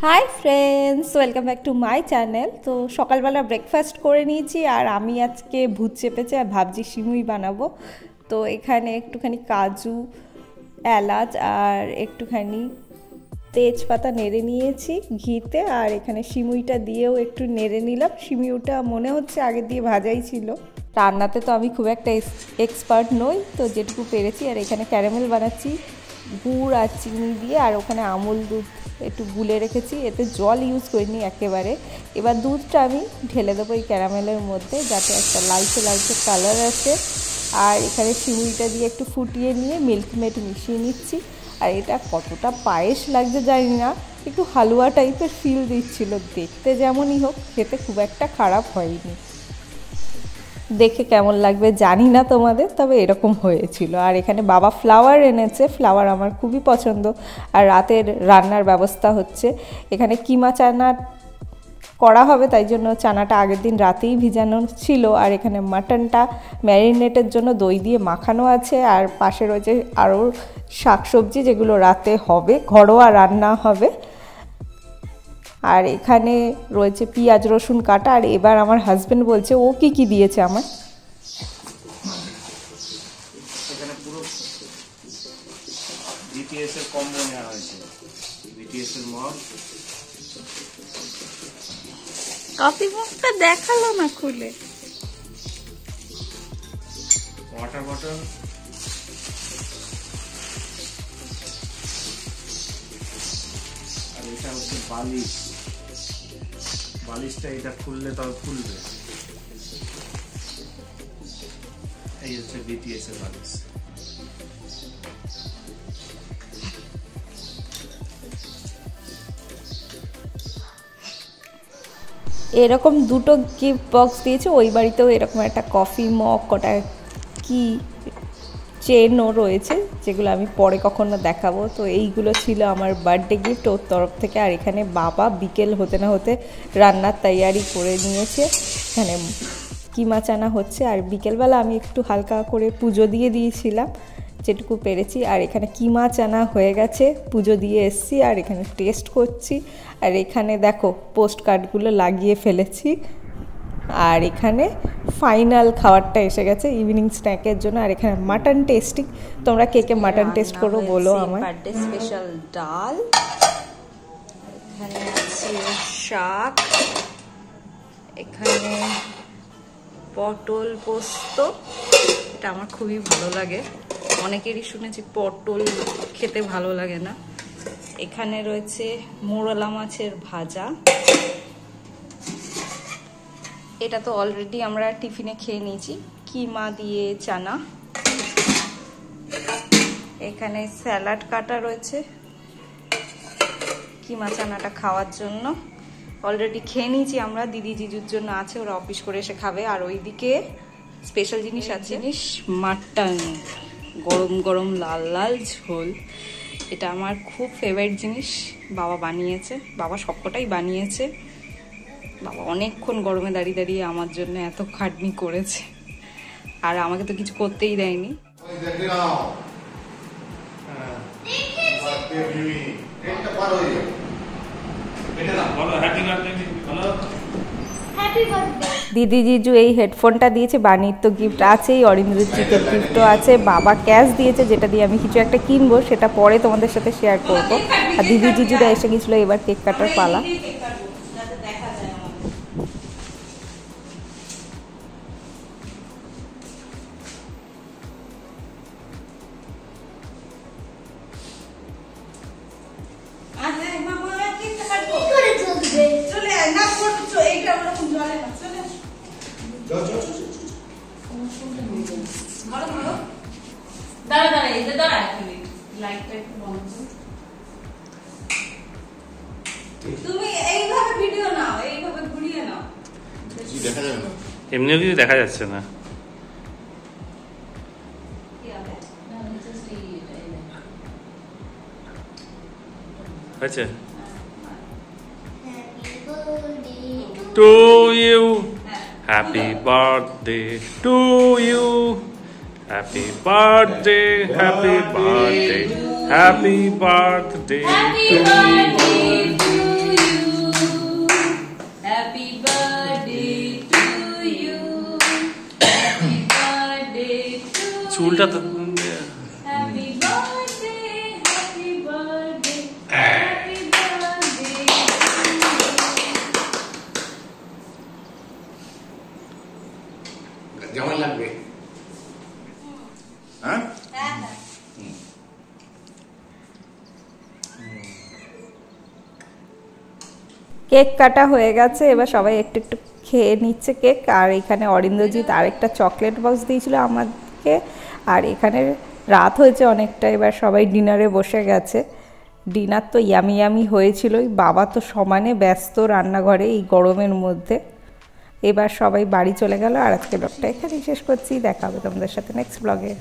Hi friends, welcome back to my channel. তো সকালবেলা breakfast করে নিয়েছি আর আমি আজকে ভূত চেপেছি আর ভাবছি সিমুই বানাবো। তো এখানে একটুখানি কাজু, এলাচ আর একটুখানি তেজপাতা নেড়ে নিয়েছি ঘিতে, আর এখানে সিমুইটা দিয়েও একটু নেড়ে নিলাম। সিমুইটা মনে হচ্ছে আগে দিয়ে ভাজাই ছিল। রান্নাতে তো আমি খুব একটা এক্সপার্ট নই, তো যেটুকু পেরেছি। আর এখানে ক্যারামেল বানাচ্ছি গুড় আর চিনি দিয়ে, আর ওখানে আমুল দুধ একটু গুলে রেখেছি, এতে জল ইউজ করিনি একেবারে। এবার দুধটা আমি ঢেলে দেবো এই ক্যারামেলের মধ্যে, যাতে একটা লালচে লালচে কালার আসে। আর এখানে সিমুইটা দিয়ে একটু ফুটিয়ে নিয়ে মিল্ক মেড মিশিয়ে নিচ্ছি। আর এটা কতটা পায়েস লাগছে জানি না, একটু হালুয়া টাইপের ফিল দিচ্ছিল। দেখতে যেমনই হোক, খেতে খুব একটা খারাপ হয়নি। দেখে কেমন লাগবে জানি না তোমাদের, তবে এরকম হয়েছিল। আর এখানে বাবা ফ্লাওয়ার এনেছে, ফ্লাওয়ার আমার খুবই পছন্দ। আর রাতের রান্নার ব্যবস্থা হচ্ছে, এখানে কিমা চানা করা হবে, তাই জন্য চানাটা আগের দিন রাতেই ভিজানো ছিল। আর এখানে মাটনটা ম্যারিনেটের জন্য দই দিয়ে মাখানো আছে। আর পাশে রয়েছে আরও শাকসবজি, যেগুলো রাতে হবে, ঘরোয়া রান্না হবে। আর এখানে রয়েছে পেঁয়াজ রসুন কাটা। আর এবার আমার হাজবেন্ড বলছে ও কি কি দিয়েছে আমার। এখানে পুরো বিটিএস এর কম্বো নেওয়া হয়েছে। বিটিএস এর মগ, কফি মগটা দেখালো না খুলে। ওয়াটার বটল, আর এটা হচ্ছে বালিশ। বালিশটা এটা খুললে তবে খুলবে। এই হচ্ছে বিটিএস এর বালিশ। এরকম দুটো গিফট বক্স দিয়েছে, ওই বাড়িতেও এরকম একটা কফি মগ, কটা কি চেনও রয়েছে, যেগুলো আমি পরে কখনো দেখাবো। তো এইগুলো ছিল আমার বার্থডে গিফট ওর তরফ থেকে। আর এখানে বাবা বিকেল হতে না হতে রান্নার তৈয়ারি করে নিয়েছে। এখানে কিমা চানা হচ্ছে, আর বিকেলবেলা আমি একটু হালকা করে পুজো দিয়ে দিয়েছিলাম যেটুকু পেরেছি। আর এখানে কিমা চানা হয়ে গেছে, পুজো দিয়ে এসছি। আর এখানে টেস্ট করছি। আর এখানে দেখো পোস্ট কার্ডগুলো লাগিয়ে ফেলেছি। আর এখানে ফাইনাল খাবারটা এসে গেছে ইভিনিং স্ন্যাকের জন্য। আর এখানে মাটন টেস্টিং, তোমরা কে কে মাটন টেস্ট করো বলো আমার। বার্থডে স্পেশাল ডাল, এখানে আছে শাক, এখানে পটল পোস্ত, এটা আমার খুবই ভালো লাগে। অনেকেরই শুনেছি পটল খেতে ভালো লাগে না। এখানে রয়েছে মোরলা মাছের ভাজা, এটা তো অলরেডি আমরা টিফিনে খেয়ে নিয়েছি। কিমা দিয়ে চানা, এখানে স্যালাড কাটা রয়েছে কিমা চানাটা খাওয়ার জন্য। অলরেডি খেয়ে নিয়েছি আমরা, দিদি জিজুর জন্য আছে, ওরা অফিস করে এসে খাবে। আর ওইদিকে স্পেশাল জিনিস আছে, মাটন, গরম গরম লাল লাল ঝোল। এটা আমার খুব ফেভারিট জিনিস, বাবা বানিয়েছে, বাবা সবকটাই বানিয়েছে। বাবা অনেকক্ষণ গরমে দাঁড়িয়ে দাঁড়িয়ে আমার জন্য এত খাটনি করেছে, আর আমাকে তো কিছু করতেই দেয়নি। দিদি জিজু এই হেডফোনটা দিয়েছে, বাণীর তো গিফট আছেই, অরিন্দ্রজিতের গিফটও আছে, বাবা ক্যাশ দিয়েছে যেটা দিয়ে আমি কিছু একটা কিনবো, সেটা পরে তোমাদের সাথে শেয়ার করবো। আর দিদি জিজুরা এসে গেছিলো, এবার কেক কাটার পালা। তুমি এইভাবে ভিডিও নাও, এইভাবে ঘুরিয়ে নাও, দেখা যাবে না, এমনিও কিছু দেখা যাচ্ছে না। আচ্ছা, to you, happy birthday to you, happy birthday, happy birthday, happy birthday to you. উল্টা তো happy birthday happy birthday happy birthday যেমন লাগবে হ্যাঁ কেক কাটা হয়ে গেছে, এবার সবাই একটু একটু খেয়ে নিচ্ছে কেক। আর এখানে অরিন্দজিৎ আরেকটা চকলেট বক্স দিয়েছিল আমাকে। আর এখানে রাত হয়েছে অনেকটা, এবার সবাই ডিনারে বসে গেছে। ডিনার তো ইয়ামি ইয়ামি হয়েছিলই, বাবা তো সমানে ব্যস্ত রান্নাঘরে এই গরমের মধ্যে। এবার সবাই বাড়ি চলে গেল। আর আজকে ব্লগটা এখানেই শেষ করছি, দেখা হবে তোমাদের সাথে নেক্সট ব্লগে।